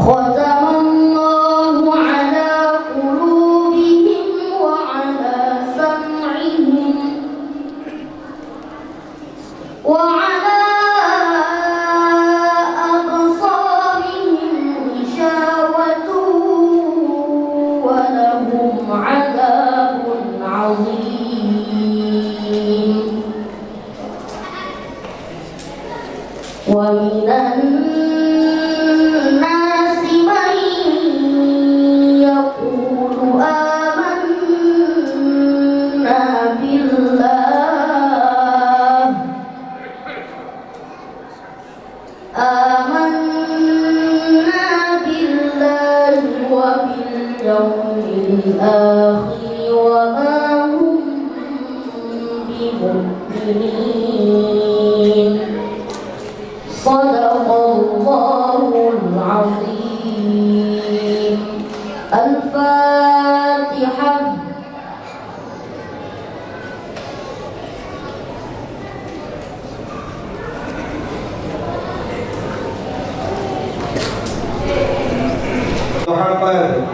ختم الله على وعلى أبصارهم غشاوة ولهم عذاب عظيم ومن الناس من يقول آمنا بالله وباليوم الآخر وما هم بمؤمنين صدق الله العظيم. الفاتحة. Muhammad.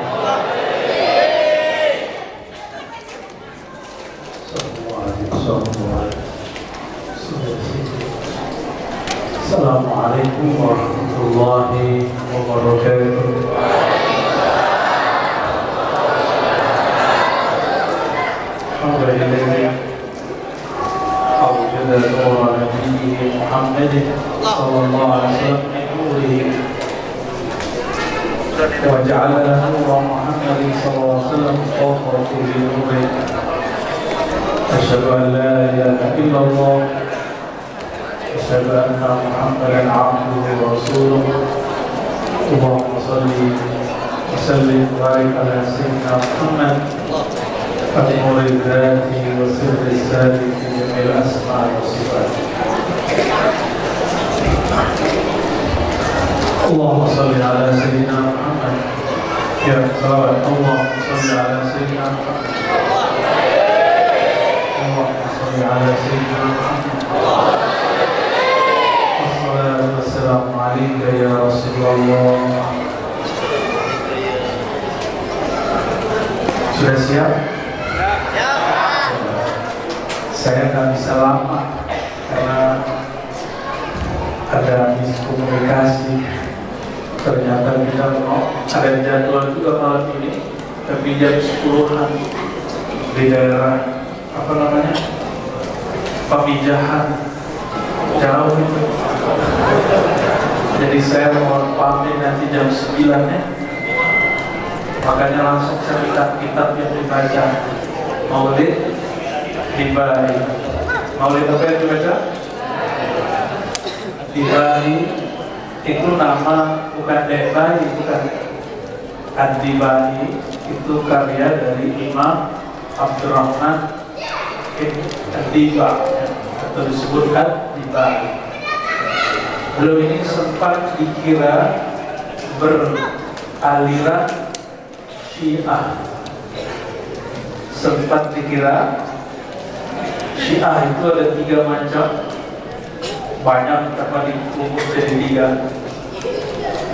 Assalamualaikum warahmatullahi wabarakatuh. Alhamdulillah. Awjada nura nabiyyi Muhammadin sallallahu alaihi wasallam wa ja'ala nura Muhammadin sallallahu alaihi wasallam fawqa kulli nurin. Asyhadu an la ilaha illallah أشهد أن محمدا عبده ورسوله. اللهم صل وسلم وبارك على سيدنا محمد نور الذات وسر السالك في جميع الأسماء والصفات. اللهم صل على سيدنا محمد يا صلوات. اللهم صل على سيدنا محمد. اللهم صل على سيدنا محمد. Assalamualaikum ya Rasulullah. Sudah siap? Ya. Saya nggak bisa lama karena ada miskomunikasi. Ternyata kita mau ada jadwal juga malam ini, tapi jam 10-an di daerah apa namanya Pamijahan, jauh itu. Jadi saya mohon pamit nanti jam 9 ya. Makanya langsung saya minta kitab yang dibaca. Maulid Dibai. Maulid apa yang dibaca? Dibai itu nama bukan Dibai, bukan. Ad-Dibai itu karya dari Imam Abdurrahman Ad-Diba atau disebut Ad-Dibai. Beliau ini sempat dikira beraliran Syiah. Sempat dikira Syiah itu ada 3 macam. Banyak tapi dikumpul jadi 3.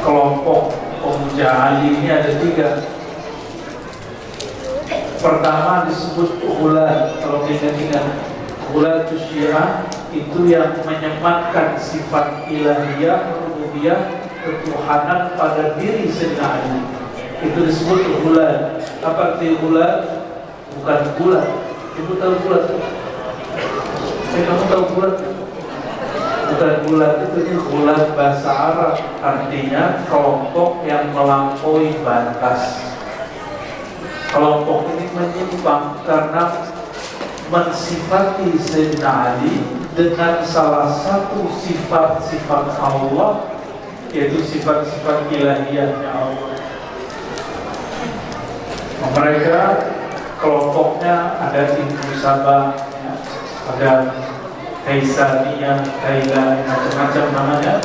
Kelompok pemuja Ali ini ada 3. Pertama disebut Ghulad. Kalau ingat-ingat, Ghulad itu Syiah itu yang menyematkan sifat ilahiyah, rububiyah, ketuhanan pada diri Sayyidina Ali. Itu disebut Ghulad. Apa arti Ghulad? Bukan bulat. Ibu tahu bulat? Kamu tahu bulat? Bukan bulat, itu Ghulad bahasa Arab. Artinya kelompok yang melampaui batas. Kelompok ini menyimpang karena mensifati Sayyidina Ali dengan salah satu sifat-sifat Allah, yaitu sifat-sifat ilahiyahnya Allah. Mereka kelompoknya ada Ibnu Sabah, ada Kaisaniyah, Kailani, macam-macam namanya.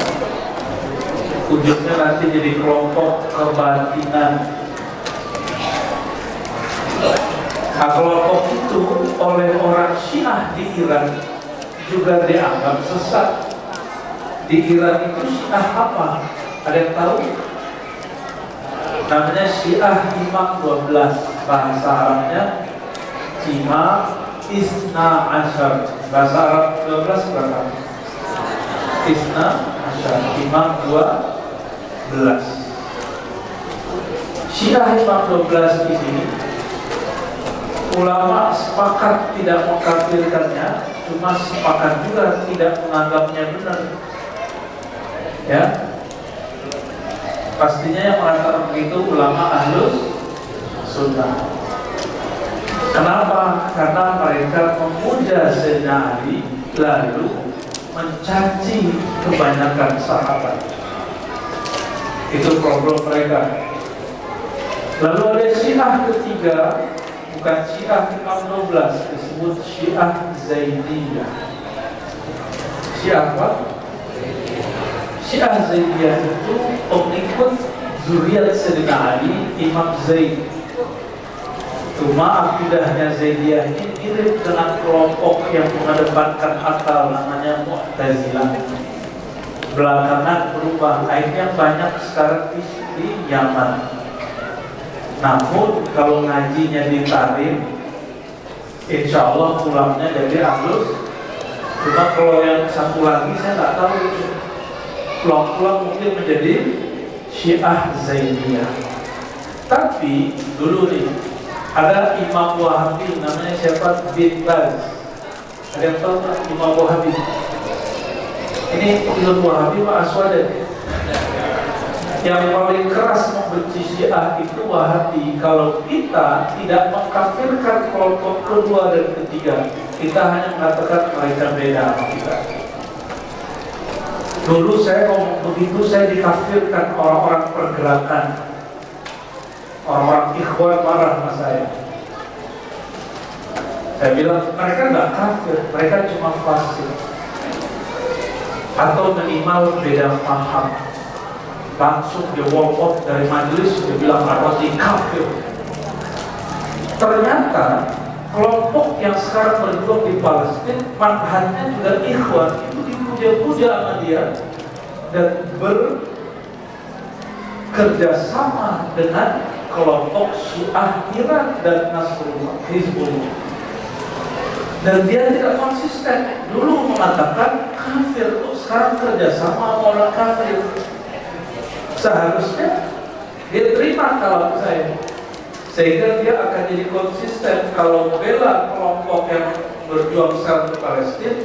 Ujungnya nanti jadi kelompok kebatinan. Nah, kelompok itu oleh orang Syiah di Iran juga dianggap sesat. Di Iran itu Syiah apa? Ada yang tahu? Namanya Syiah Imam 12. Bahasa Arabnya Imam Isna Ashar. Bahasa Arab 12 berapa? Isna Asyar, imam 12. Syiah imam 12 ini ulama sepakat tidak mengkafirkannya, cuma sepakat juga tidak menganggapnya benar. Ya, pastinya yang mengatakan begitu ulama Ahlus Sunnah. Kenapa? Karena mereka memuja Sayyidina Ali lalu mencaci kebanyakan sahabat. Itu problem mereka. Lalu ada Syiah ketiga, bukan Syiah Imam 12, disebut Syiah Zaidiyah. Syiah apa? Syiah Zaidiyah itu pengikut zuriat Sayyidina Ali, Imam Zaid. Cuma akidahnya Zaidiyah ini mirip dengan kelompok yang mengedepankan akal, namanya Mu'tazilah. Belakangan berubah, akhirnya banyak sekarang di Yaman. Namun kalau ngajinya ditarik, insya Allah pulangnya jadi Ahlus. Cuma kalau yang satu lagi saya nggak tahu itu. Pulang-pulang mungkin menjadi Syiah Zaidiyah. Tapi dulu nih ada Imam Wahabi namanya siapa? Bin Baz. Ada yang tahu tak Imam Wahabi? Ini Imam Wahabi Pak Aswad. Yang paling keras membenci Syiah itu Wahabi. Kalau kita tidak mengkafirkan kelompok kedua dan ketiga, kita hanya mengatakan mereka beda sama kita. Dulu saya ngomong begitu, saya dikafirkan orang-orang pergerakan, orang-orang ikhwan marah sama saya. Saya bilang mereka nggak kafir, mereka cuma fasik atau minimal beda paham. Langsung dia walk out dari majelis, dia bilang Arwati kafir. Ternyata kelompok yang sekarang berjuang di Palestina, manhajnya juga ikhwan, itu dipuja-puja sama dia dan bekerja sama dengan kelompok Syiah Iran dan Nasrullah, Hizbullah. Dan dia tidak konsisten. Dulu mengatakan kafir, sekarang kerjasama sama orang kafir. Seharusnya dia terima kalau saya, sehingga dia akan jadi konsisten. Kalau membela kelompok yang berjuang sekarang di Palestina,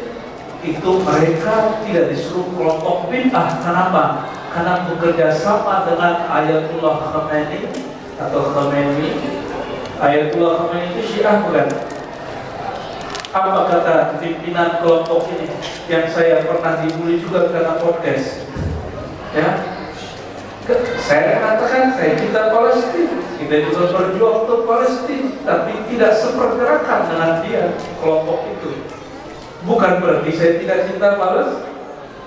itu mereka tidak disuruh kelompok bid'ah. Kenapa? Karena bekerja sama dengan Ayatullah Khamenei atau Khamenei. Ayatullah Khamenei itu Syiah bukan? Apa kata pimpinan kelompok ini yang saya pernah dibully juga karena podcast? Ya, saya katakan saya cinta Palestina, kita juga berjuang untuk Palestina, tapi tidak sepergerakan dengan dia kelompok itu. Bukan berarti saya tidak cinta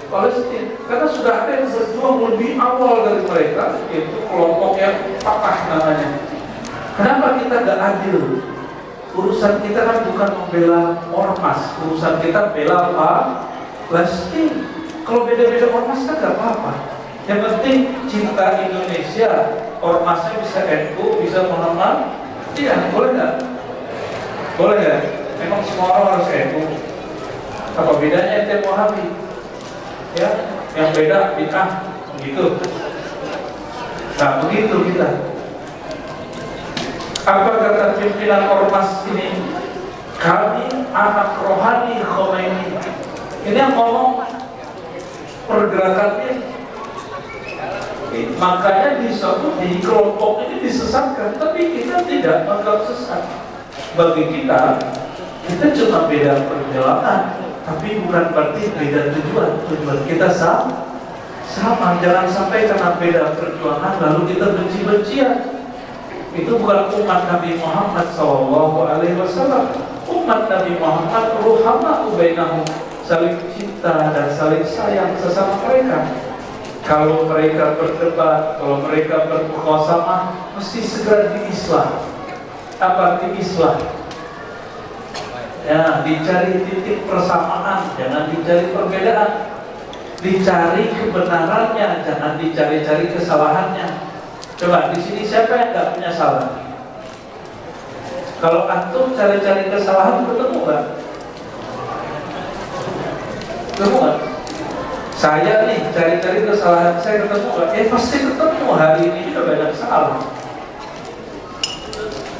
Palestina, karena sudah ada yang berjuang lebih awal dari mereka, yaitu kelompok yang Fatah namanya. Kenapa kita tidak adil? Urusan kita kan bukan membela ormas, urusan kita bela Palestina. Kalau beda-beda ormas kan gak apa-apa. Yang penting cinta Indonesia, ormasnya bisa NU, bisa Muhammad. Iya, boleh nggak? Boleh nggak? Memang semua orang harus NU. Apa bedanya ente Wahabi? Ya, yang beda bid'ah, begitu. Nah, begitu kita. Apa kata pimpinan ormas ini? Kami anak rohani Khomeini. Ini yang ngomong pergerakan ini. Makanya disebut di kelompok ini disesatkan, tapi kita tidak menganggap sesat. Bagi kita cuma beda perjalanan, tapi bukan berarti beda tujuan. Tujuan kita sama. Jangan sampai karena beda perjuangan lalu kita benci-bencian. Itu bukan umat Nabi Muhammad SAW. Umat Nabi Muhammad ruhama bainahum, saling cinta dan saling sayang sesama mereka. Kalau mereka berdebat, kalau mereka bermukhasama, mesti segera diislah. Apa arti islah? Ya, dicari titik persamaan, jangan dicari perbedaan. Dicari kebenarannya, jangan dicari-cari kesalahannya. Coba di sini siapa yang nggak punya salah? Kalau antum cari-cari kesalahan, ketemu nggak? Ketemu nggak? Saya nih cari-cari kesalahan saya ketemu nggak? Pasti ketemu, hari ini juga banyak salah.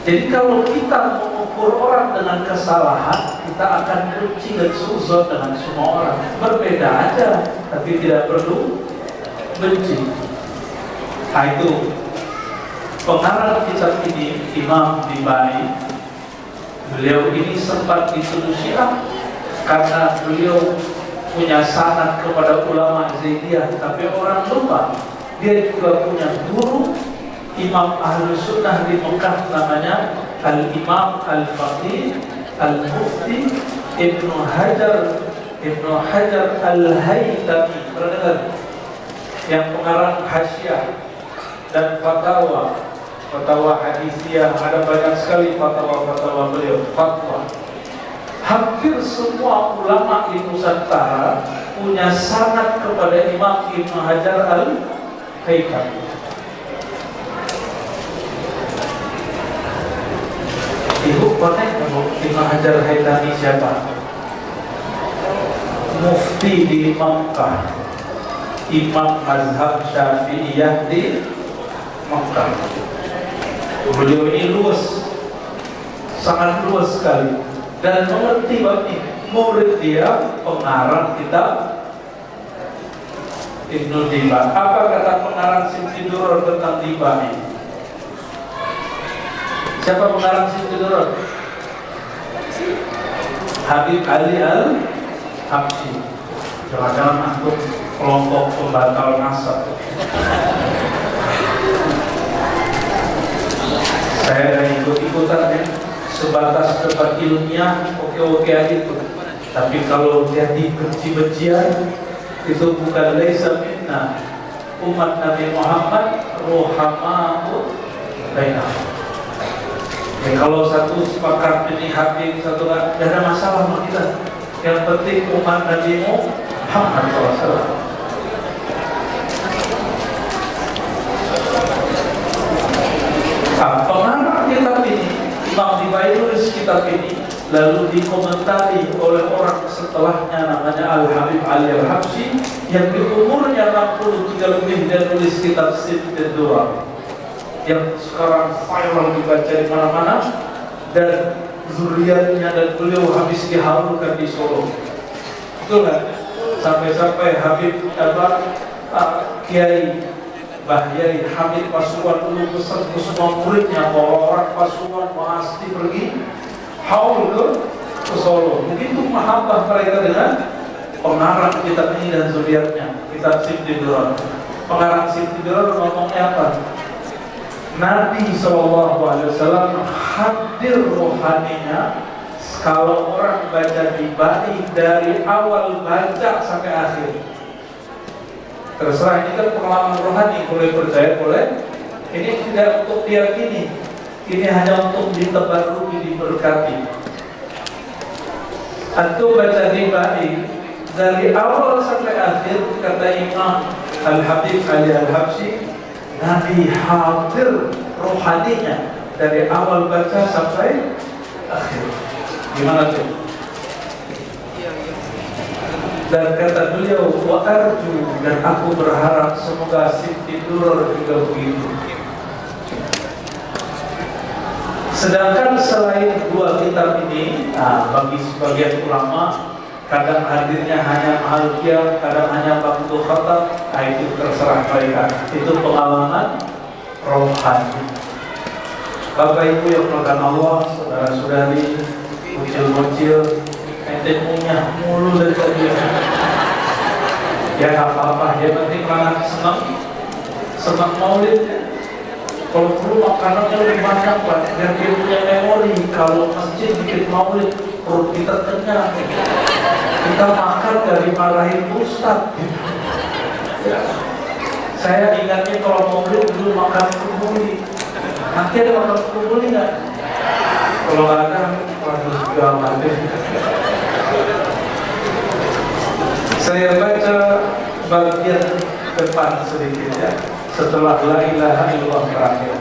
Jadi kalau kita mengukur orang dengan kesalahan, kita akan benci dan suzon dengan semua orang. Berbeda aja, tapi tidak perlu benci. Nah itu pengarang kitab ini, Imam Bibani. Beliau ini sempat dituduh Syiah karena beliau punya sanad kepada ulama Zaidiyah, tapi orang lupa dia juga punya guru Imam Ahlus Sunnah di Mekah, namanya Al-Imam Al-Faqih Al-Mufti Ibnu Hajar Al-Haytami. Pernah dengar? Yang pengarang Hasyiah dan fatwa hadisiyah, ada banyak sekali fatwa beliau, fatwa. Hampir semua ulama di Nusantara punya sanad kepada Imam Ibnu Hajar Al-Haytami. Ibu konek Ibnu Hajar Al-Haytami siapa? Mufti di Makkah, Imam mazhab Syafi'iyah di Makkah. Beliau ini luas, sangat luas sekali, dan mengerti bab ini. Murid dia pengarang kitab Ibnu Diba. Apa kata pengarang Siti Duror tentang Diba ini? Siapa pengarang Siti Duror? Habib Ali Al-Habsyi. Jangan-jangan antum kelompok pembatal nasab. Saya dan ikut-ikutan ya, sebatas debat ilmiah oke-oke aja itu. Tapi kalau jadi benci-bencian itu bukan laisa minna. Umat Nabi Muhammad rohamahu bainahum. Ya, kalau satu sepakat ini Habib, satu nggak ada masalah sama kita. Yang penting umat Nabi Muhammad SAW. Pengarang kitab ini, Imam Dibai nulis kitab ini, lalu dikomentari oleh orang setelahnya namanya Al-Habib Ali Al-Habsyi, yang di umurnya 63 lebih dan nulis kitab Siti Duror yang sekarang viral dibaca di mana-mana, dan zuriatnya dan beliau habis dihalukan di Solo. Betul kan? Sampai-sampai Habib Kiai Bahyai Hamid Pasuruan dulu pesan ke semua muridnya bahwa orang Pasuruan pasti pergi haul ke Solo. Begitu mahabbah mereka dengan pengarang kitab ini dan zuriatnya, kitab Siti Duror. Pengarang Siti Duror ngomongnya apa? Nabi SAW hadir rohaninya kalau orang baca Dibai dari awal baca sampai akhir. Terserah, ini kan pengalaman rohani, boleh percaya boleh. Ini tidak untuk diyakini, ini hanya untuk ditabarruki, diberkati. Antum baca Dibai dari awal sampai akhir, kata Imam Al-Habib Ali Al-Habsyi, Nabi hadir rohaninya dari awal baca sampai akhir. Gimana tuh? Dan kata beliau, wa arju, dan aku berharap semoga Siti Duror juga begitu. Sedangkan selain dua kitab ini, bagi sebagian ulama, kadang hadirnya hanya Al-Qiyah, kadang hanya Baqtul Khatam, itu terserah mereka. Itu pengalaman rohani. Bapak Ibu yang melakukan Allah, saudara-saudari, bocil-bocil, ente punya mulu dari tadi. Ya nggak apa-apa, yang penting anak senang maulid. Kalau perlu makanannya lebih banyak Pak, biar dia punya memori. Kalau masjid bikin maulid, perut kita kenyang. Kita makan dari marahin Ustaz. Ya. Saya ingatnya kalau maulid dulu makan kerupuk. Nanti ada makan kerupuk nggak? Kalau nggak ada, waduh gawat. Saya baca bagian depan sedikit ya, setelah la ilaha illallah terakhir.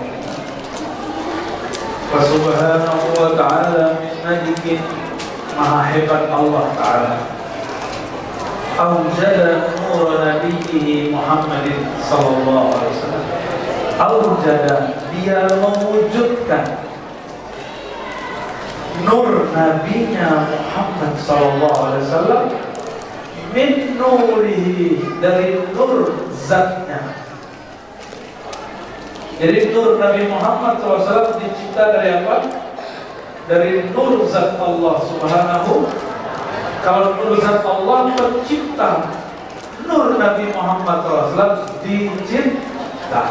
Wa subhanahu wa ta'ala min malikin, maha hebat Allah Ta'ala. Aujada nur nabiyhi Muhammadin sallallahu alaihi wasallam. Aujada, dia mewujudkan nur nabinya Muhammad sallallahu alaihi wasallam min nurihi, dari nur zatnya. Jadi nur Nabi Muhammad SAW dicipta dari apa? Dari nur zat Allah Subhanahu. Kalau nur zat Allah pencipta, nur Nabi Muhammad SAW dicipta.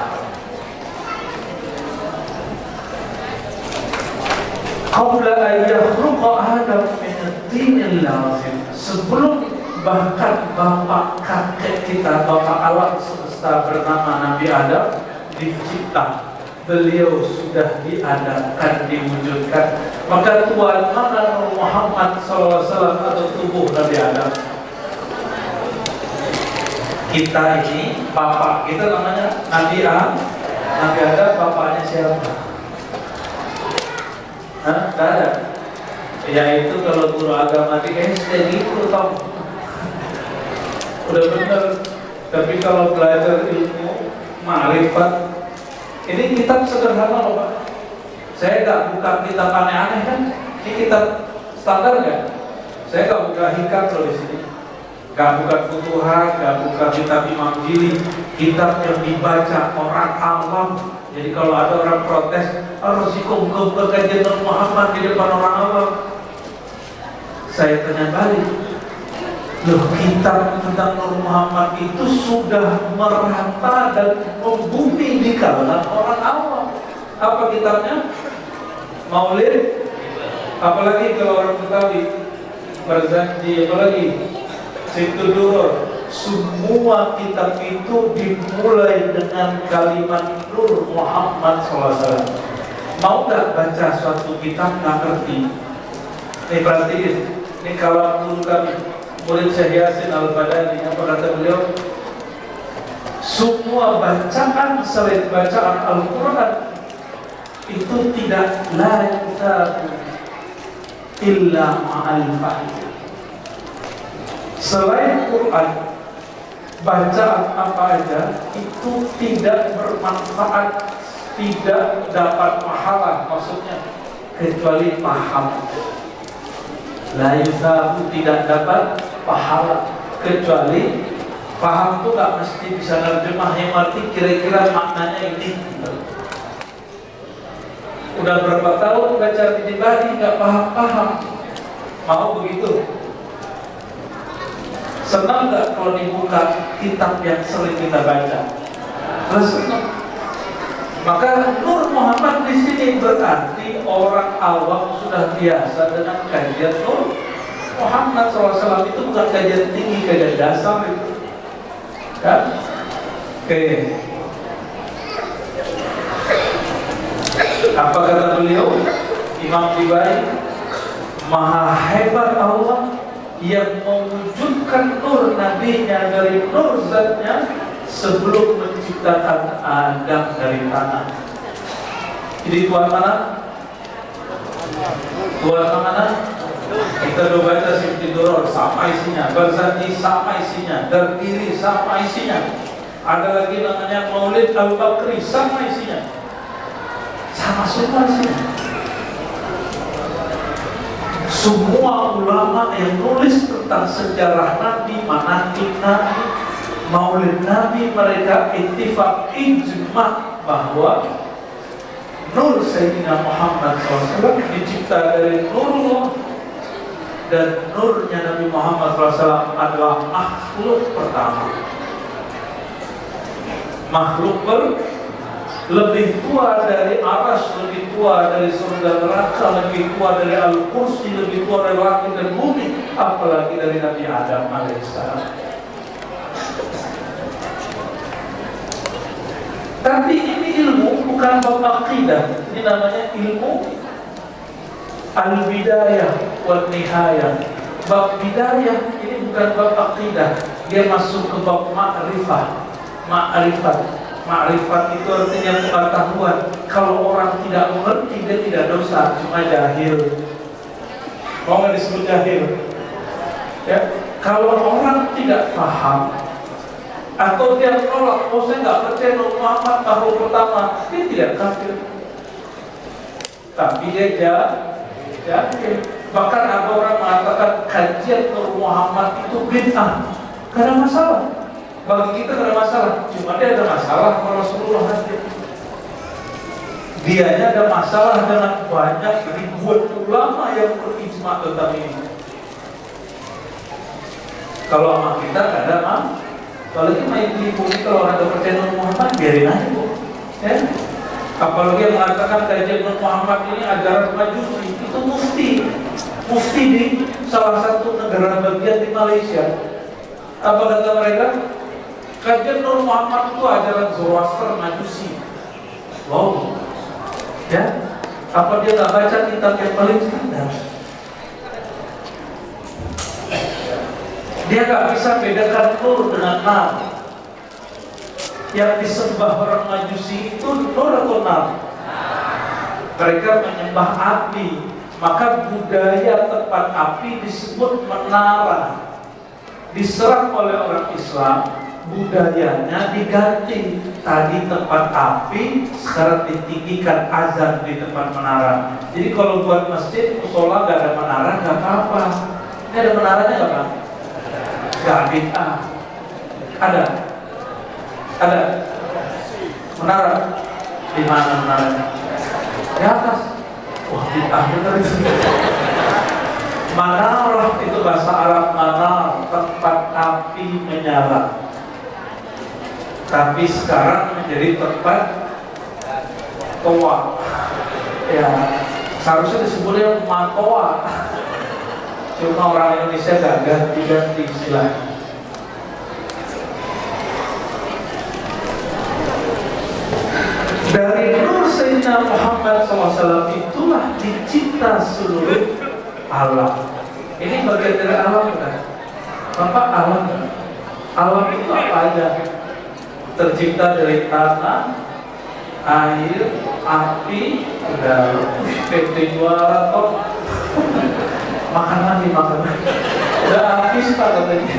Qabla an yakhluqa Adam min at-tinil lazim, sebelum bahkan bapak kakek kita, bapak alam semesta bernama Nabi Adam dicipta, beliau sudah diadakan, diwujudkan. Maka Tuhan mana Nur Muhammad SAW atau tubuh Nabi Adam? Kita ini, bapak kita namanya Nabi Adam. Nabi Adam bapaknya siapa? Hah? Tidak ada. Yaitu kalau guru agama di SD gitu tau. Udah bener. Tapi kalau belajar ilmu ma'rifat, ini kitab sederhana loh Pak. Saya nggak buka kitab aneh-aneh kan. Ini kitab standar nggak? Saya nggak buka hikam loh di sini. Nggak buka Futuhat, nggak buka kitab Imam Jili. Kitab yang dibaca orang awam. Jadi kalau ada orang protes, harus dikum-kum kajian Nur Muhammad di depan orang awam. Saya tanya balik, loh, kitab tentang Nur Muhammad itu sudah merata dan membumi di kalangan orang awam. Apa kitabnya? Maulid. Apalagi kalau orang Betawi Barzanji, apalagi Situdur. Semua kitab itu dimulai dengan kalimat Nur Muhammad SAW. Mau gak baca suatu kitab gak ngerti? Nih perhatiin, ini kalau guru kami murid Syekh Yasin Al-Badani, apa kata beliau? Semua bacaan selain bacaan Al-Quran itu tidak la yusabu illa ma'al fahim. Selain Quran, bacaan apa aja itu tidak bermanfaat, tidak dapat pahala, maksudnya kecuali paham. La yusabu, tidak dapat pahala kecuali paham. Tuh gak mesti bisa nerjemah, yang arti kira-kira maknanya ini. Udah berapa tahun baca Bidibadi gak paham-paham. Mau begitu? Senang gak kalau dibuka kitab yang sering kita baca? Senang. Maka Nur Muhammad di sini berarti orang awam sudah biasa dengan kajian Nur Muhammad SAW. Itu bukan kajian tinggi, kajian dasar itu. Kan? Oke. Apa kata beliau? Imam Tibai, maha hebat Allah yang mewujudkan nur nabinya dari nur zatnya sebelum menciptakan Adam dari tanah. Jadi Tuhan mana? Tuhan mana? Kita udah baca Simtiduror sama isinya, Barzanji sama isinya, Dardiri sama isinya. Ada lagi namanya Maulid Al-Bakri sama isinya. Sama semua isinya. Semua ulama yang nulis tentang sejarah Nabi, manaqib Nabi, Maulid Nabi, mereka ittifaq ijma bahwa nur Sayyidina Muhammad SAW dicipta dari nurullah, dan nurnya Nabi Muhammad SAW adalah makhluk pertama. Makhluk lebih tua dari aras, lebih tua dari surga neraka, lebih tua dari Al-Kursi, lebih tua dari langit dan bumi, apalagi dari Nabi Adam alaihissalam. Tapi ini ilmu bukan bab akidah, ini namanya ilmu al-bidayah wal nihayah. Bab bidayah ini bukan bab akidah, dia masuk ke bab ma'rifah. Ma'rifat itu artinya pengetahuan. Kalau orang tidak mengerti, dia tidak dosa, cuma jahil. Mau nggak disebut jahil? Ya, Kalau orang tidak paham atau dia menolak, oh saya nggak percaya Nabi Muhammad makhluk pertama, dia tidak kafir, tapi dia jahil. Bahkan ada orang mengatakan kajian Nabi Muhammad itu bid'ah. Gak ada masalah. Bagi kita gak ada masalah. Cuma dia ada masalah kalau Rasulullah hadir. Dianya ada masalah dengan banyak ribuan ulama yang berijma tentang ini. Kalau sama kita gak ada apalagi main di bumi, kalau ada percaya Nabi Muhammad biarin aja bu. Ya? Apalagi yang mengatakan kajian Nabi Muhammad ini ajaran Majusi, itu mufti di salah satu negara bagian di Malaysia. Apa kata mereka? Kajian Nabi Muhammad itu ajaran Zoroaster Majusi. Wow. Ya? Apa dia tak baca kitab yang paling standar? Dia gak bisa bedakan nur dengan nar. Yang disembah orang Majusi itu nur atau nar? Mereka menyembah api, maka budaya tempat api disebut menara. Diserang oleh orang Islam, budayanya diganti. Tadi tempat api, sekarang ditinggikan azan di tempat menara. Jadi kalau buat masjid, musola gak ada menara, gak apa-apa. Ini ada menaranya gak Pak? Gak bid'ah. Ada menara. Di mana menaranya? Di atas. Wah, bid'ah bener itu. Manarah itu bahasa Arab, manar, tempat api menyala. Tapi sekarang menjadi tempat toa. Ya, seharusnya disebutnya matoa. Cuma orang Indonesia gak ganti-ganti istilah. Dari nur Sayyidina Muhammad SAW itulah dicipta seluruh alam. Ini bagian dari alam kan? Bapak alam kan? Alam itu apa aja? Tercipta dari tanah, air, api, udara. PT juara top. Makan lagi. Udah habis Pak katanya.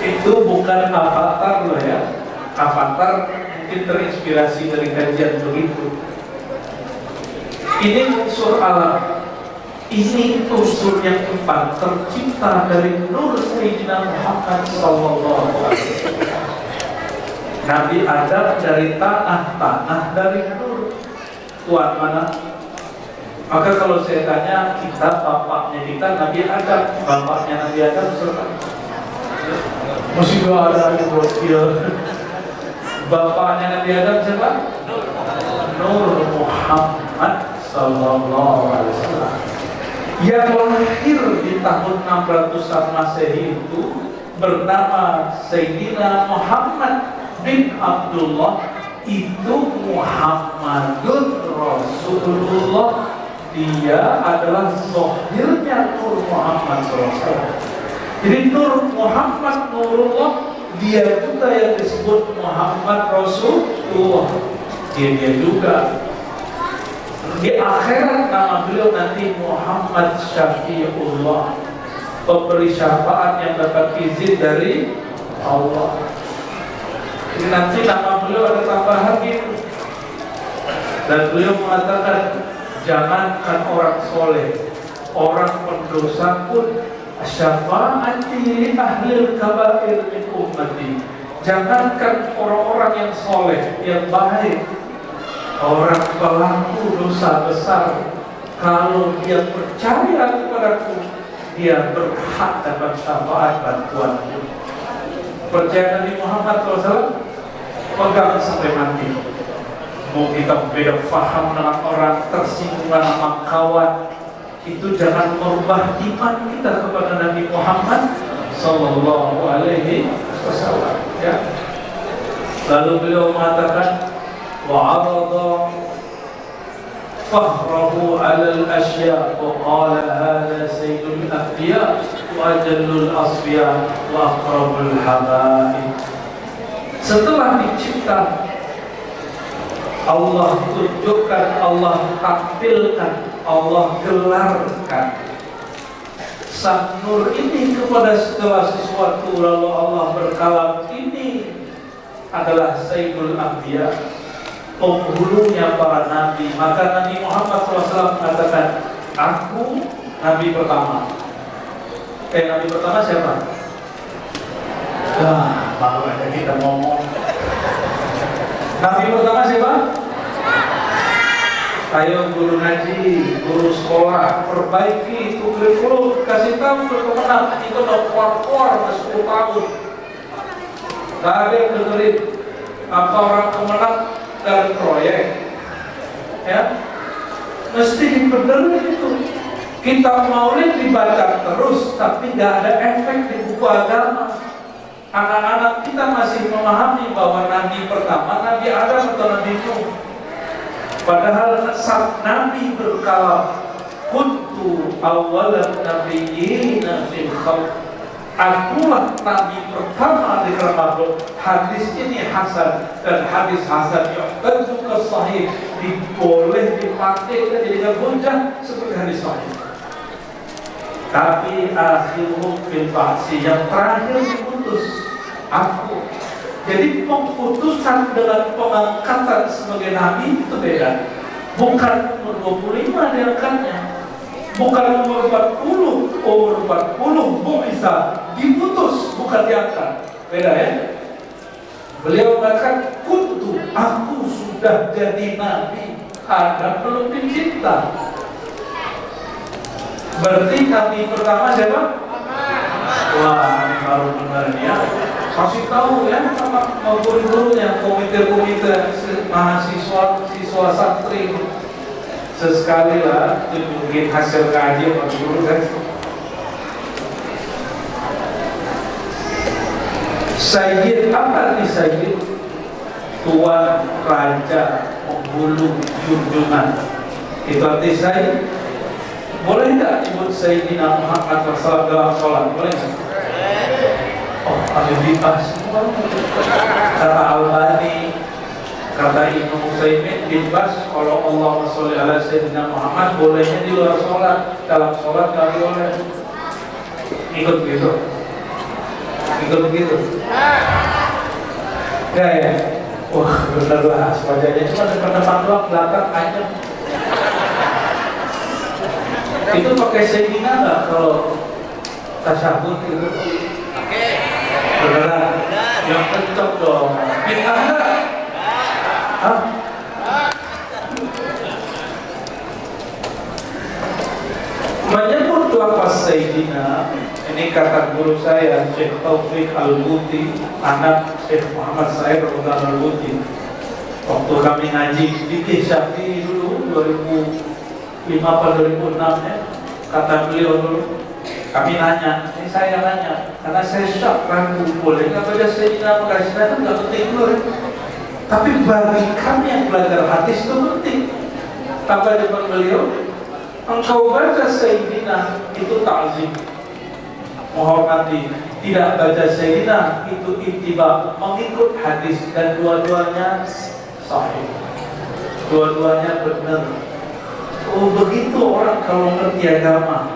Itu bukan avatar loh ya. Avatar mungkin terinspirasi dari kajian begitu. Ini unsur alam. Ini unsur yang keempat, tercipta dari nur Sayyidina Muhammad SAW. Nabi Adam dari tanah dari nur. Tuan mana? Maka kalau saya tanya, kita bapaknya kita Nabi Adam, bapaknya Nabi Adam siapa? Masih gak ada yang bocil. Bapaknya Nabi Adam siapa? Nur Muhammad Sallallahu Alaihi Wasallam. Yang lahir di tahun 600-an Masehi itu bernama Sayyidina Muhammad bin Abdullah, itu Muhammadun Rasulullah. Dia adalah zahirnya Nur Muhammad SAW. Jadi Nur Muhammad Nurullah, dia juga yang disebut Muhammad Rasulullah. Dia juga. Di akhirat nama beliau nanti Muhammad Syafi'ullah, pemberi syafaat yang dapat izin dari Allah. Jadi nanti nama beliau ada tambahan gitu. Dan beliau mengatakan, jangankan orang soleh, orang pendosa pun syafaati ahlil kabair min ummati. Jangankan orang-orang yang soleh, yang baik, orang pelaku dosa besar, kalau dia percaya kepadaku, dia berhak dapat syafaat bantuanku. Percaya Nabi Muhammad SAW, pegang sampai mati. Mau kita beda faham dengan orang, tersinggung sama kawan, itu jangan merubah iman kita kepada Nabi Muhammad Sallallahu Alaihi Wasallam. Ya. Lalu beliau mengatakan, wa'arada fahrahu alal asya wa qala hadha sayyidul anbiya wa ajallul asfiya wa aqrabul habaib. Setelah dicipta, Allah tunjukkan, Allah tampilkan, Allah gelarkan sang nur ini kepada segala sesuatu. Lalu Allah berkalam, ini adalah Sayyidul Anbiya, penghulunya para nabi. Maka Nabi Muhammad SAW mengatakan, aku nabi pertama. Nabi pertama siapa? Baru aja kita ngomong. Nabi pertama siapa? Ayo guru ngaji, guru sekolah, perbaiki itu kurikulum, kasih tahu ke kemenang, itu udah keluar 10 tahun. Gak ada yang dengerin apa orang kemenang dari proyek, ya mesti dibenerin itu. Kita maulid dibaca terus, tapi gak ada efek di buku agama. Anak-anak kita masih memahami bahwa Nabi pertama Nabi Adam atau Nabi Nuh. Padahal saat Nabi berkalam, kuntu awalan nabiyyina fil khalq, akulah Nabi pertama di makhluk. Hadis ini hasan, dan hadis hasan yang tentu sahih, boleh dipakai dan dijadikan hujjah seperti hadis sahih. Tapi akhiruhum fil ba'si, yang terakhir diputus aku. Jadi pemputusan dengan pengangkatan sebagai nabi itu beda. Bukan umur 25 diangkatnya, bukan umur 40, umur 40 bisa diputus, bukan diangkat. Beda ya. Beliau mengatakan, kuntu, aku sudah jadi nabi, Adam belum dicipta. Berarti nabi pertama siapa? Wah, ini baru benar ya. Kasih tahu ya sama guru-gurunya, komite-komite mahasiswa, siswa santri. Sesekali lah tunjukin hasil kaji sama guru kan. Sayyid, apa nih Sayyid? Tuan, raja, penghulu, junjungan. Itu arti Sayyid. Boleh nggak nyebut Sayyidina Muhammad SAW dalam sholat? Boleh nggak? Oh, ada bebas. Kata Albani, kata Ibnu Utsaimin, bebas kalau Allah sholli ala Sayyidina Muhammad, bolehnya di luar sholat, dalam sholat nggak boleh. Ikut gitu? Ikut begitu? Nggak ya? Wah, bener-bener wajahnya cuma depan-depan doang, belakang aja. Itu pakai Sayyidina nggak kalau tasyahud gitu? Beneran? Yang kencok dong. Kita enggak? Hah? Menyebut lafaz Sayyidina, ini kata guru saya Syekh Taufik Al-Buti, anak Syekh Muhammad Said Al-Buti. Waktu kami ngaji fikih Syafi'i dulu 2005 atau 2006 ya, kata beliau dulu, kami nanya, ini saya nanya, karena saya shock, ragu, boleh nggak baca Sayyidina makasih itu nggak penting dulu ya. Tapi bagi kami yang belajar hadis itu penting. Apa jawaban beliau? Engkau baca Sayyidina itu ta'zim, menghormati. Tidak baca Sayyidina itu ittiba, mengikut hadis, dan dua-duanya sahih, dua-duanya benar. Oh, begitu orang kalau ngerti agama.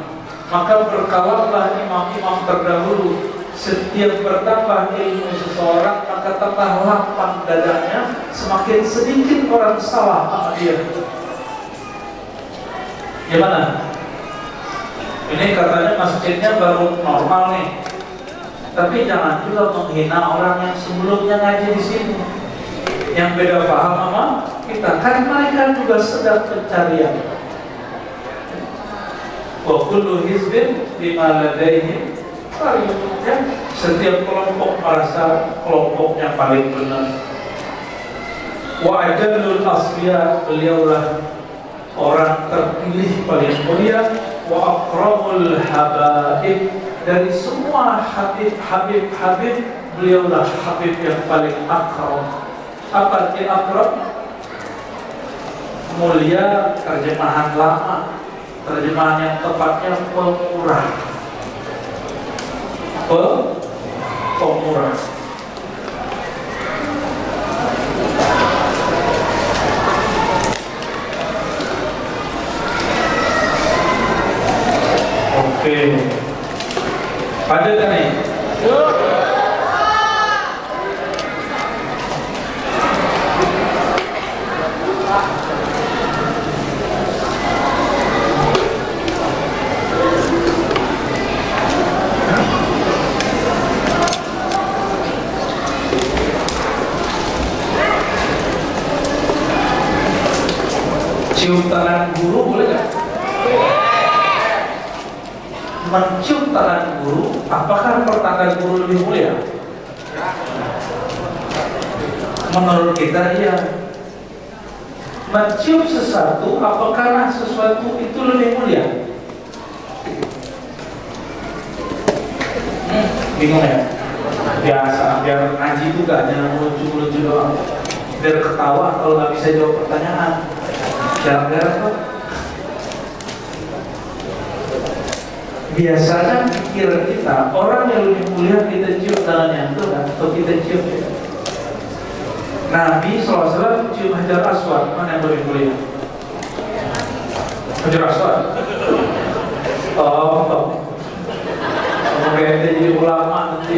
Maka berkalamlah imam-imam terdahulu. Setiap bertambah ilmu seseorang, maka tambah lapang dadanya, semakin sedikit orang salah sama dia. Gimana? Ini katanya masjidnya baru normal nih, tapi jangan juga menghina orang yang sebelumnya ngaji di sini, yang beda paham sama kita. Kan mereka juga sedang pencarian. Wa kullu hizbin bima ladaihim farihun. Setiap kelompok merasa kelompoknya paling benar. Wa ajallul asfiya, beliaulah orang terpilih paling mulia. Wa akramul habaib, dari semua habib, beliaulah habib yang paling akram. Apa arti akram? Mulia, terjemahan lama. Terjemahan yang tepatnya pemurah. Pemurah. Oke. Pada kan nih? Cium tangan guru boleh nggak? Mencium tangan guru, apakah pertanda guru lebih mulia? Menurut kita iya. Mencium sesuatu, apakah sesuatu itu lebih mulia? Bingung ya? Biasa, biar ngaji itu gak hanya lucu-lucu doang. Biar ketawa kalau nggak bisa jawab pertanyaan. Jarang-jarang kok. Biasanya pikiran kita, orang yang lebih mulia kita cium tangannya itu kan, atau kita cium ya. Nabi SAW cium Hajar Aswad, mana yang lebih mulia? Hajar Aswad. Oh. Kayak jadi ulama nanti.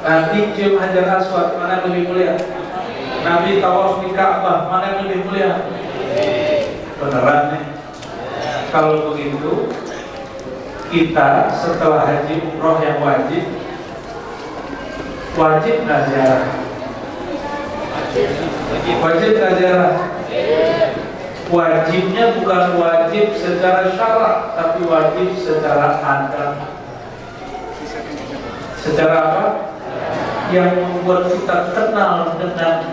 Nabi cium Hajar Aswad, mana yang lebih mulia? Nabi tawaf di Ka'bah, mana yang lebih mulia? Beneran nih. Kalau begitu, kita setelah haji umroh yang wajib nggak ziarah? Wajib nggak ziarah? Wajibnya bukan wajib secara syarak, tapi wajib secara adat. Secara apa? Yang membuat kita kenal dengan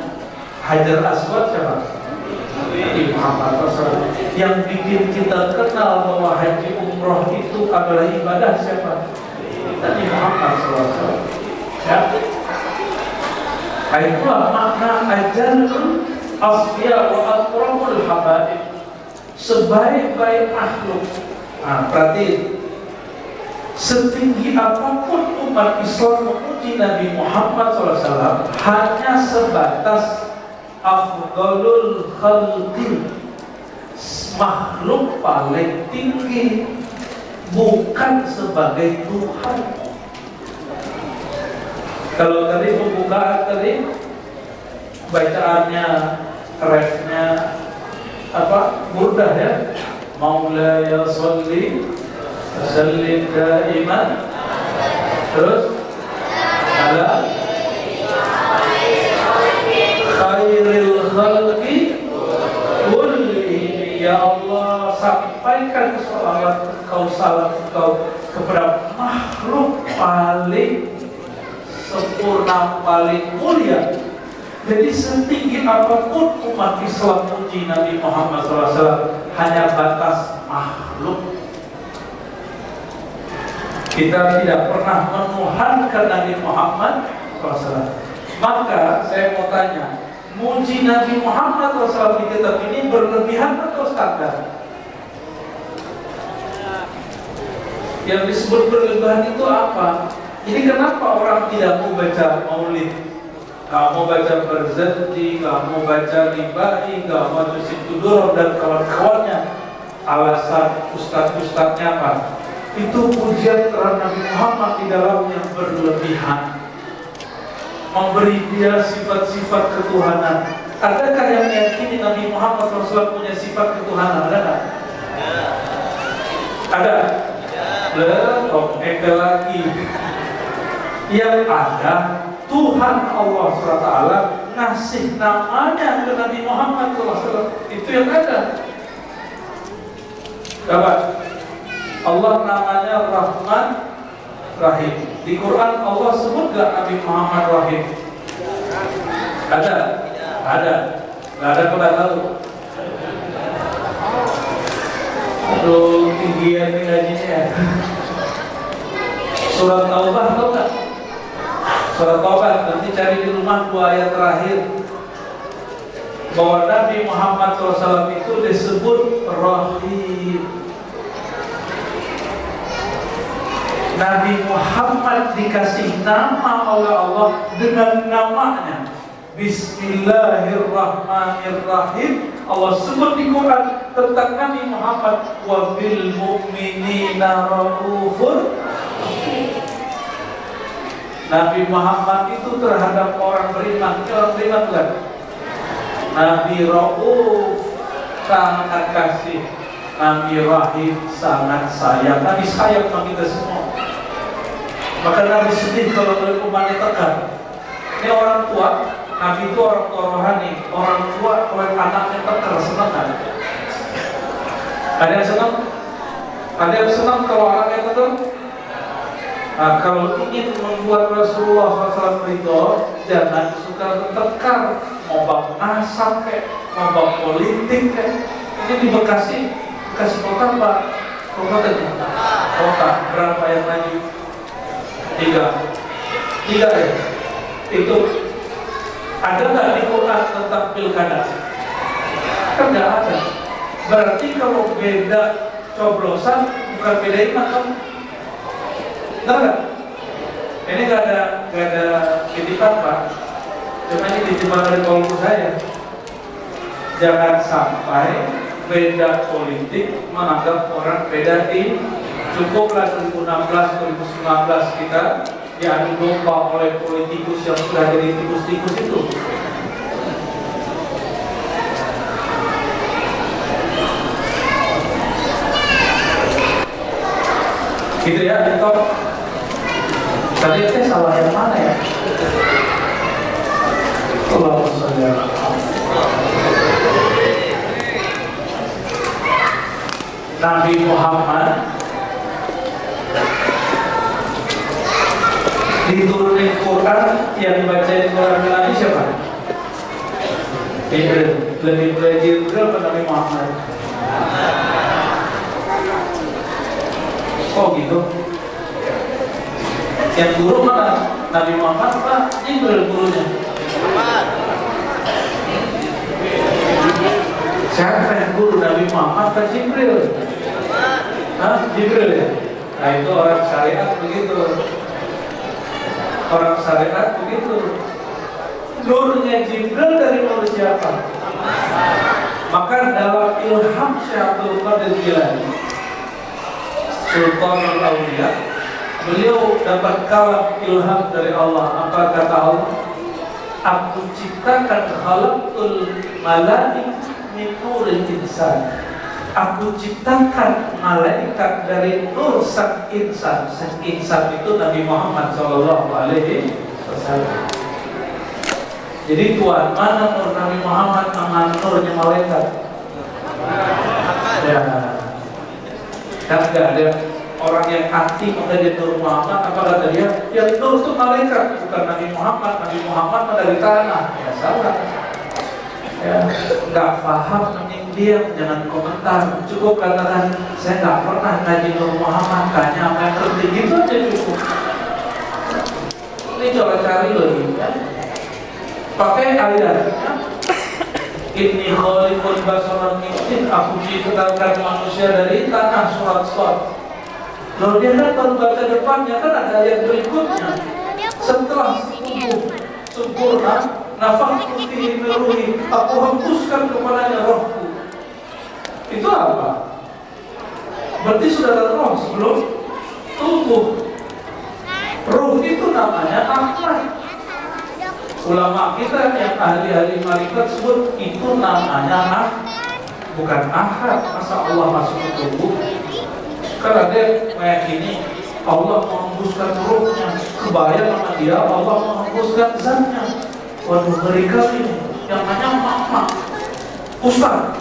Hajar Aswad siapa? Nabi Muhammad SAW. Yang bikin kita kenal bahwa haji umroh itu adalah ibadah siapa? Nabi Muhammad SAW. Ya. Itulah makna ajalul asfiya wa akramul habaib. Sebaik-baik makhluk. Nah, berarti setinggi apapun umat Islam memuji Nabi Muhammad SAW hanya sebatas afdalul khalqi, makhluk paling tinggi, bukan sebagai Tuhan. Kalau tadi pembukaan tadi bacaannya, refnya apa? Burdah ya. Maulaya sholli sallim daiman. Terus ada khairil khalqi kullihim. Ya Allah, sampaikan salawat Engkau, salam Engkau kepada makhluk paling sempurna, paling mulia. Jadi setinggi apapun umat Islam puji Nabi Muhammad SAW hanya batas makhluk. Kita tidak pernah menuhankan Nabi Muhammad SAW. Maka saya mau tanya, muji Nabi Muhammad SAW di kitab ini berlebihan atau standar? Yang disebut berlebihan itu apa? Jadi kenapa orang tidak mau baca maulid, gak mau baca berzati, gak mau baca ribai, gak mau baca situdur dan kawan-kawannya? Alasan ustadz-ustadznya apa? Itu pujian terhadap Nabi Muhammad di dalamnya berlebihan, memberi dia sifat-sifat ketuhanan. Adakah yang meyakini Nabi Muhammad SAW punya sifat ketuhanan? Ada tak? Ada? Belum, ente lagi. Yang ada, Tuhan Allah SWT ngasih namanya ke Nabi Muhammad SAW. Itu yang ada. Dapat. Allah namanya Rahman Rahim. Di Quran Allah sebut gak Nabi Muhammad Rahim? Ada? Ada. Gak ada pada tahu. Aduh, tinggian nih gajinya. Surat Taubah tahu gak? Surat Taubah, nanti cari di rumah 2 ayat terakhir. Bahwa Nabi Muhammad SAW itu disebut Rahim. Nabi Muhammad dikasih nama oleh Allah dengan namanya. Bismillahirrahmanirrahim. Allah sebut di Quran tentang Nabi Muhammad, wa bil mu'minina raufur. Nabi Muhammad itu terhadap orang beriman, orang beriman bukan? Nabi Rauf, sangat kasih. Nabi Rahim, sangat sayang. Nabi sayang sama kita semua. Maka Nabi sedih kalau oleh umatnya tekan. Ini orang tua, Nabi itu orang tua rohani. Orang tua oleh anaknya tekan, senang kan? Ada yang senang? Ada yang senang kalau anaknya tekan? Nah, kalau ingin membuat Rasulullah SAW ridho, jangan suka tekan. Mau bab nasab kayak, mau bab politik kayak. Ini di Bekasi kota Pak, kota berapa yang lagi? Tiga ya. Itu ada nggak di Quran tentang pilkada? Kan nggak ada. Berarti kalau beda coblosan bukan beda iman kan? Nggak? Ini nggak ada titipan Pak. Cuma ini titipan dari kolom saya. Jangan sampai beda politik menganggap orang beda di cukuplah 2016, 2019 kita diadu domba oleh politikus yang sudah jadi tikus-tikus itu. Gitu ya, Dito. Tadi saya salah yang mana ya? Allahumma sholli ala Nabi Muhammad diturunin Quran, yang bacain Quran Nabi siapa? Jibril. Lebih boleh Jibril atau Nabi Muhammad? Oh gitu. Yang guru mana? Nabi Muhammad apa Jibril gurunya? Siapa yang guru Nabi Muhammad atau Jibril? Jibril ya? Nah itu orang syariat begitu. Orang syariat begitu. Nurnya Jibril dari nur siapa? Maka dalam ilham Syekh Abdul Qadir Jilani, Sultanul Auliya, beliau dapat kalam ilham dari Allah. Apa kata Allah? Aku ciptakan khalaqul malaik min nuril insan. Aku ciptakan malaikat dari nur sang insan. Sang insan itu Nabi Muhammad SAW. Jadi Tuhan, mana nur Nabi Muhammad, mana nurnya malaikat? Ya, kan nggak ada orang yang anti menjadi nur Muhammad. Apa kata dia? Yang nur itu malaikat, bukan Nabi Muhammad. Nabi Muhammad dari tanah. Ya salah. Ya, nggak paham mending diam, jangan komentar. Cukup katakan saya nggak pernah ngaji Nur Muhammad, tanya apa yang penting, gitu aja cukup. Ini coba cari lagi ya. Pakai ayat ya. Inni khaliqul basaran min tin, aku menciptakan manusia dari tanah, surat Shad. Lalu dia kan baru baca depannya, kan ada ayat berikutnya. Setelah tubuh sempurna, nafaktu fihi min ruhi, aku hembuskan kepadanya rohku. Itu apa? Berarti sudah ada roh sebelum tubuh. Roh itu namanya akhlak. Ulama kita yang ahli-ahli malaikat sebut itu namanya bukan akhlak. Masa Allah masuk ke tubuh? Karena dia meyakini Allah menghembuskan rohnya, kebayang sama dia Allah menghembuskan zatnya. Waduh, mereka ini yang hanya mama Ustaz,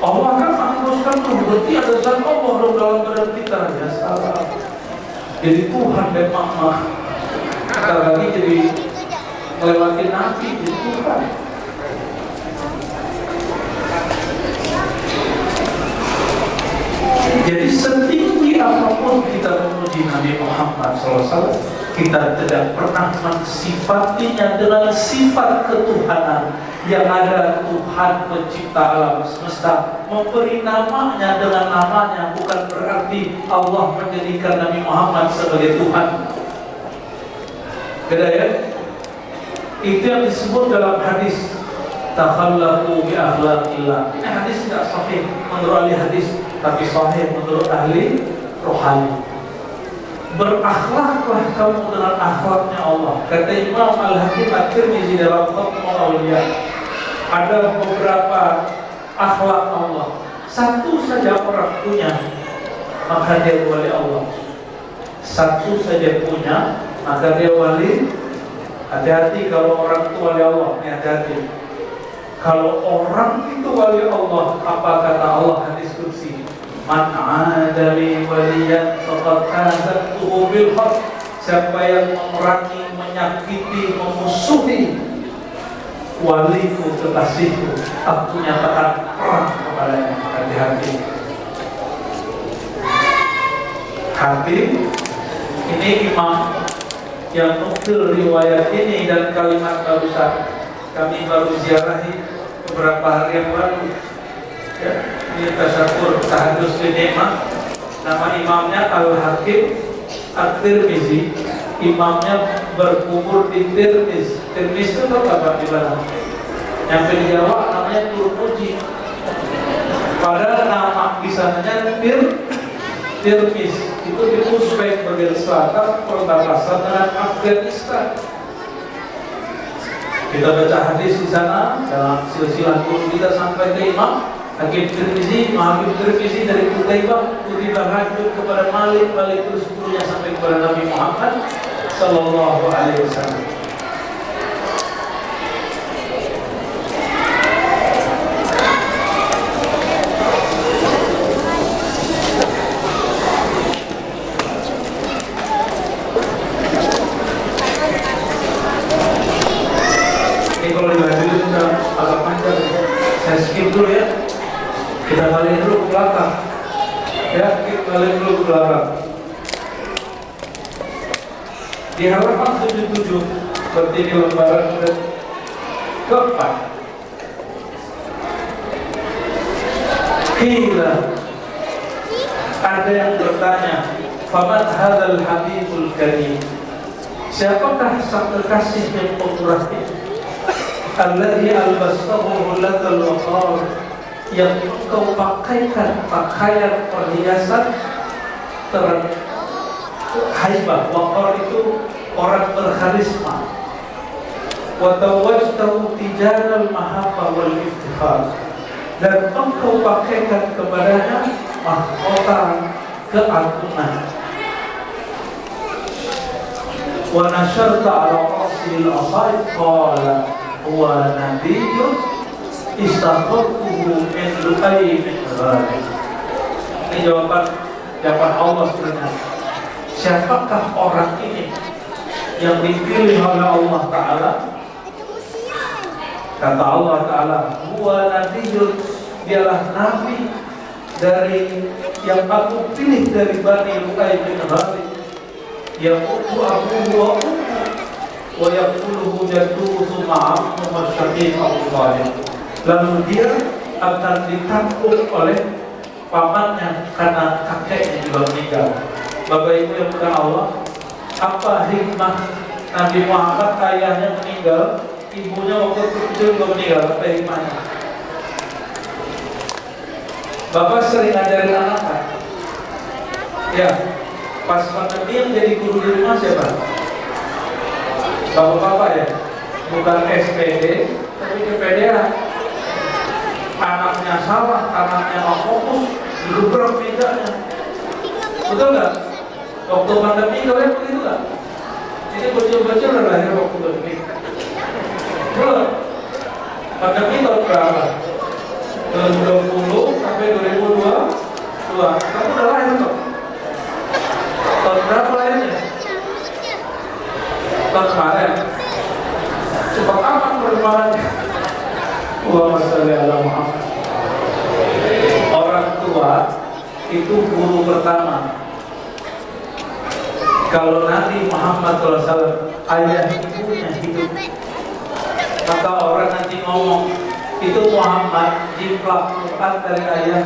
Allah kan menghembuskan roh, berarti ada zat Allah dalam badan kita. Ya salah. Jadi Tuhan dan mama kita lagi jadi melewati Nabi, jadi Tuhan. Jadi setinggi apapun kita memuji Nabi Muhammad SAW, kita tidak pernah mensifatinya dengan sifat ketuhanan. Yang ada Tuhan pencipta alam semesta, memberi namanya dengan namanya, bukan berarti Allah menjadikan Nabi Muhammad sebagai Tuhan. Beda ya? Itu yang disebut dalam hadis takhallaqu bi akhlaqillah. Ini hadis tidak sahih menurut ahli hadis, tapi sahih menurut ahli rohani. Berakhlaklah kamu dengan akhlaknya Allah. Kata Imam Al-Hakim At-Tirmizi dalam Khatmul Awliya, ada beberapa akhlak Allah. Satu saja orang punya, maka dia wali Allah. Satu saja punya, maka dia wali. Hati-hati kalau orang itu wali Allah, hati-hati. Kalau orang itu wali Allah, apa kata Allah hadis qudsi? Man 'adali waliyan faqad azabtuhu bil harb. Siapa yang memerangi, menyakiti, memusuhi waliku, kekasihku, aku nyatakan perang kepadanya. Hati-hati. Hati. Ini imam yang nukil riwayat ini dan kalimat barusan kami baru ziarahi beberapa hari yang lalu. Ya, ini tasyakur tahadus nikmat. Nama imamnya Al-Hakim At-Tirmizi. Imamnya berkubur di Tirmiz. Tirmiz itu apa di mana? Yang di Jawa namanya Turmuji. Padahal nama di sananya Tirmiz. Itu di Uzbek bagian selatan, perbatasan dengan Afghanistan. Kita baca hadis di sana dalam silsilah turun kita sampai ke Imam Hakim Tirmizi, Hakim Tirmizi dari Qutaibah, Qutaibah lanjut kepada Malik, Malik terus turunnya sampai kepada Nabi Muhammad Sallallahu Alaihi Wasallam. Kalau dilanjutin udah agak panjang, saya skip dulu ya. Kita balik dulu ke belakang. Ya, kita balik dulu ke belakang. Di halaman 77 seperti di lembaran keempat. Kila ada yang bertanya, faman hadzal habibul karim? Siapakah sang kekasih yang pemurah ini? Alladhi albasahu lakal waqar, yang engkau pakaikan pakaian perhiasan haibah. Waqar itu orang berkarisma. Wa tawajtahu tijanal mahabbah wal iftikhar, dan engkau pakaikan kepadanya mahkota keagungan. Wa nasyarta ala rasil asai qala huwa nabiyyun istaqartuhu min lu'ay min ghali. Ini jawaban Allah sebenarnya. Siapakah orang ini yang dipilih oleh Allah Ta'ala? Kata Allah Ta'ala, huwa nabiyyun, dialah nabi dari yang aku pilih dari Bani Lu'ay bin Ghali, yaqutu abuhu wa ummu wa yaquluhu jadduhu suma'am mumasyakin Abu Talib. Lalu dia akan ditampung oleh pamannya karena kakeknya juga meninggal. Bapak Ibu yang bukan Allah, apa hikmah Nabi Muhammad ayahnya meninggal, ibunya waktu kecil juga meninggal? Apa hikmahnya? Bapak sering ngajarin anak kan? Ya, pas pandemi yang jadi guru di rumah siapa? Bapak-bapak ya, bukan SPD, tapi kepedean. Anaknya salah, anaknya nggak fokus, digebrak mejanya. Betul nggak? Waktu pandemi kalian begitu nggak? Ini bocil-bocil udah lahir waktu pandemi. Belum. Pandemi tahun berapa? 2020 sampai 2022. Kamu udah lahir kok? Tahun berapa lahirnya? Tahun kemarin. Cepat amat perkembangannya. Allahumma sholli ala Muhammad. Orang tua itu guru pertama. Kalau Nabi Muhammad SAW ayah ibunya hidup, maka orang nanti ngomong itu Muhammad jiplak Quran dari ayah,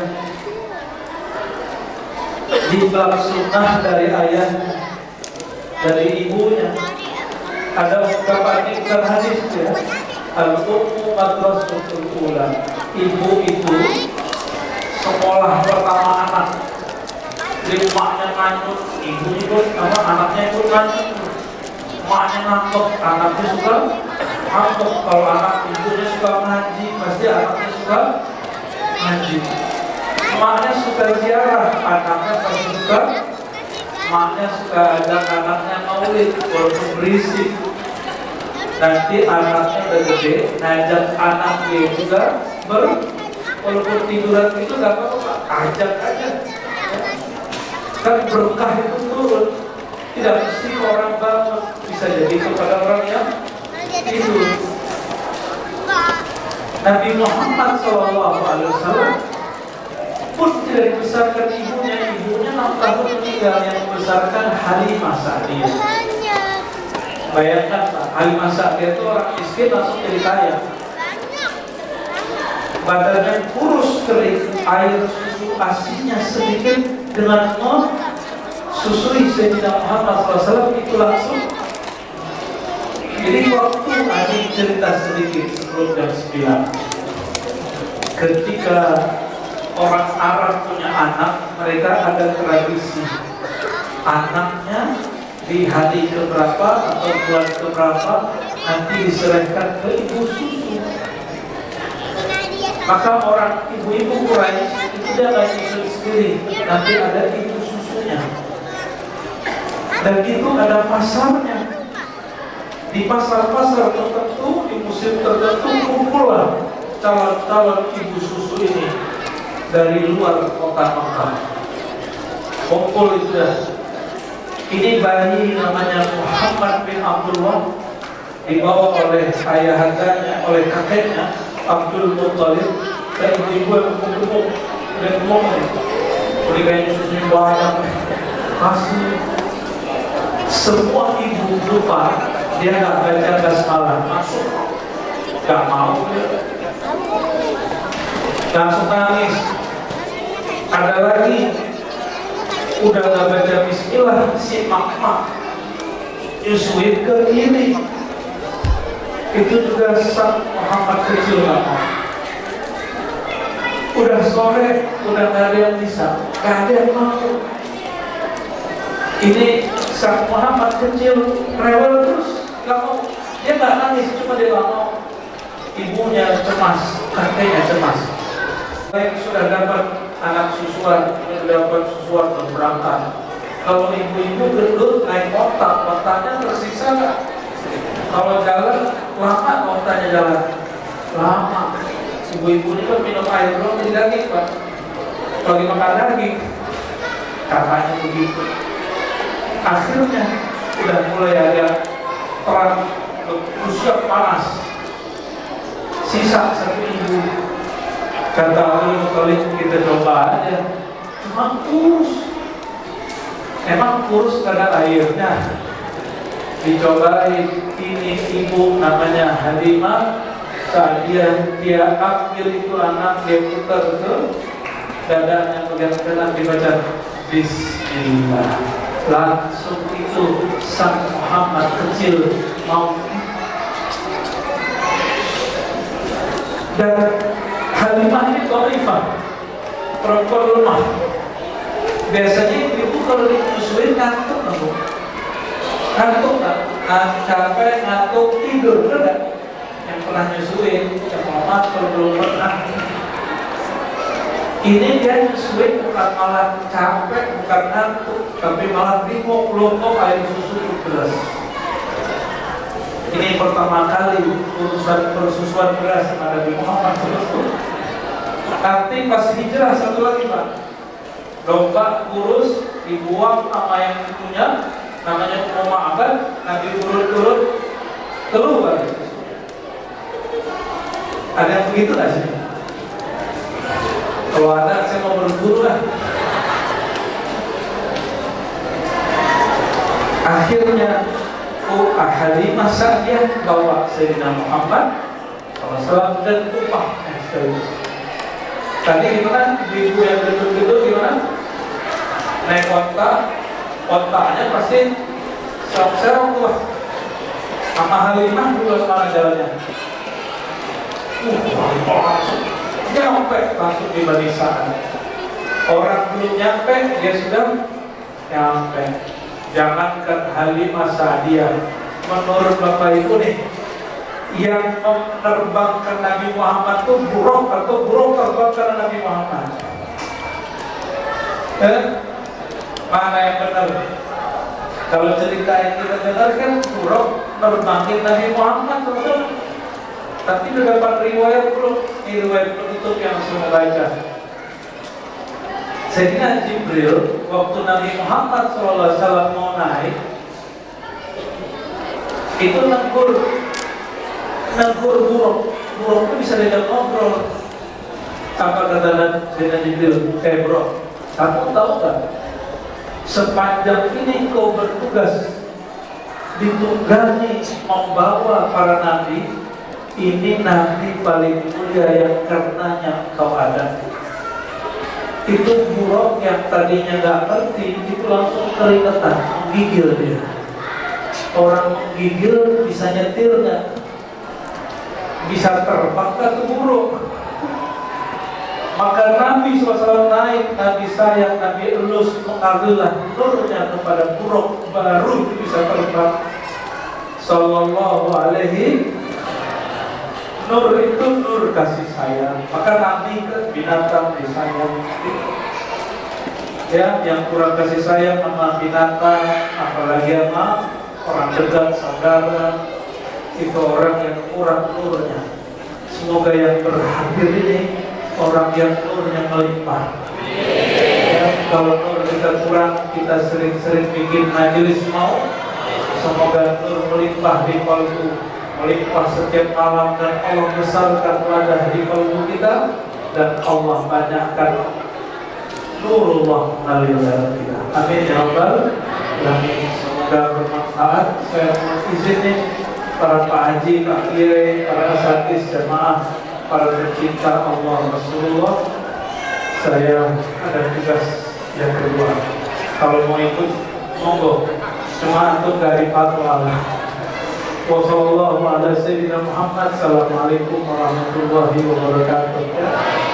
jiplak sunnah dari ayah, dari ibunya. Ada beberapa hadis ya. Al-ummu madrasatul ula. Ibu itu sekolah pertama anak. Jadi maknya nganyut, ibu ikut, anaknya ikut nganyut. Maknya ngambek, anaknya suka ngambek. Kalau anak ibunya suka ngaji, pasti anaknya suka ngaji. Maknya suka ziarah, anaknya pasti suka. Maknya suka ajak anaknya maulid, walaupun berisik. Nanti anaknya udah gede, ngajak anaknya juga walaupun tiduran itu gak apa-apa, ajak aja. Kan berkah itu turun. Tidak mesti orang bangun, bisa jadi kepada orang yang tidur. Nabi Muhammad SAW pun tidak dibesarkan ibunya. Ibunya 6 tahun meninggal, yang membesarkan Halimah Sa'diyah. Bayangkan Pak, Halimah Sa'diyah itu orang miskin langsung jadi kaya. Badannya kurus kering, air susu asinya sedikit, dengan susui Sayyidina Muhammad SAW itu langsung. Jadi waktu ada cerita sedikit sebelum jam 9, ketika orang Arab punya anak, mereka ada tradisi anaknya di hari keberapa atau bulan keberapa nanti diserahkan ke ibu susu. Maka orang ibu-ibu Quraisy itu dia nggak susu sendiri, nanti ada ibu susunya. Dan itu ada pasarnya. Di pasar-pasar tertentu, di musim tertentu kumpulah calon-calon ibu susu ini dari luar kota Makkah. Kumpul itu ya. Ini bayi namanya Muhammad bin Abdullah, dibawa oleh ayahandanya, oleh kakeknya Abdul Muttalib, dan ibu-ibu yang gemuk dan ngomong, beri kain susu banyak, kasih. Semua ibu lupa, dia nggak baca basmalah, masuk, nggak mau, langsung nangis. Ada lagi, udah nggak baca bismillah, si mak nyusuin ke kiri. Itu juga sang Muhammad kecil nggak mau. Udah sore, udah nggak ada yang bisa, nggak ada yang mau. Ini sang Muhammad kecil rewel terus, nggak mau. Dia nggak nangis, cuma dia nggak mau. Ibunya cemas, kakeknya cemas. Baik, sudah dapat anak susuan, sudah dapat susuan berangkat. Kalau ibu-ibu gendut naik otaknya tersiksa nggak? Kalau jalan lama, otaknya jalan lama. Ibu-ibu ini kan minum air belum jadi daging Pak. Lagi makan daging, katanya begitu. Akhirnya udah mulai ada perang usia panas. Sisa satu ibu. Kata Allah, kali kita coba aja, cuma kurus. Emang kurus karena airnya. Dicobain, ini ibu namanya Halimah Sa'diyah, dia ambil itu anak, dia putar ke dadanya bagian kanan, dibaca Bismillah. Langsung itu sang Muhammad kecil mau. Dan Halimah ini dhaifah, perempuan lemah. Biasanya ibu kalau dinyusuin ngantuk nggak? Ngantuk nggak? Capek, ngantuk, tidur, bener nggak? Yang pernah nyusuin, yang Muhammad kalau belum pernah. Ini dia nyusuin bukan malah capek, bukan ngantuk, tapi malah bingung, lompok air susu beras. Ini pertama kali urusan persusuan beras Nabi Muhammad SAW. Nanti pas hijrah satu lagi Pak, domba kurus dibuang sama yang punya, namanya Ma'bad, Nabi turun-turun keluar. Ada yang begitu nggak sih? Kalau ada, saya mau berburu lah. Akhirnya Halimah Sa'diyah bawa Sayyidina Muhammad SAW dan tumpah tadi gimana? Ibu yang gendut-gendut gimana? Naik otaknya pasti serong-serong tuh. Sama Halimah dulu mana jalannya? Nyampe langsung di barisan. Orang belum nyampe, dia sudah nyampe. Jangankan Halimah Sa'diyah, menurut Bapak Ibu nih, yang menerbangkan Nabi Muhammad itu buruk atau buruk terbangkan Nabi Muhammad? Mana yang benar? Kalau cerita yang kita dengar kan buruk nerbangin Nabi Muhammad, tapi dapat riwayat belum? Ini riwayat penutup yang semua baca. Sayyidina Jibril waktu Nabi Muhammad SAW mau naik itu negur buruk itu bisa diajak ngobrol. Apa kata Sayyidina Jibril? Bro, kamu tahu kan sepanjang ini kau bertugas ditunggangi membawa para nabi, ini nabi paling mulia yang karenanya kau ada. Itu buruk yang tadinya gak ngerti, itu langsung keringetan, menggigil dia. Orang menggigil bisa nyetir gak? Bisa terbang gak ke buruk? Maka Nabi SAW naik, Nabi sayang, Nabi elus mengambillah nurnya kepada buruk, baru bisa terbang. Sallallahu alaihi. Nur itu nur kasih sayang. Maka Nabi ke binatang disayang. Ya, yang kurang kasih sayang sama binatang, apalagi sama orang dekat, saudara, itu orang yang kurang nurnya. Semoga yang berhadir ini orang yang nurnya melimpah. Ya, kalau nur kita kurang, kita sering-sering bikin majelis mau. Semoga nur melimpah di kalbu, melimpah setiap malam, dan Allah besarkan wadah di kalbu kita, dan Allah banyakkan nurullah mengalir dalam kita. Amin ya rabbal alamin. Semoga bermanfaat. Saya mohon izin nih para Pak Haji, Pak Kiai, para asatidz, jemaah, para pecinta Allah Rasulullah, saya ada tugas yang kedua. Kalau mau ikut, monggo. Cuma untuk dari fatwa. Wassalamualaikum warahmatullahi wabarakatuh.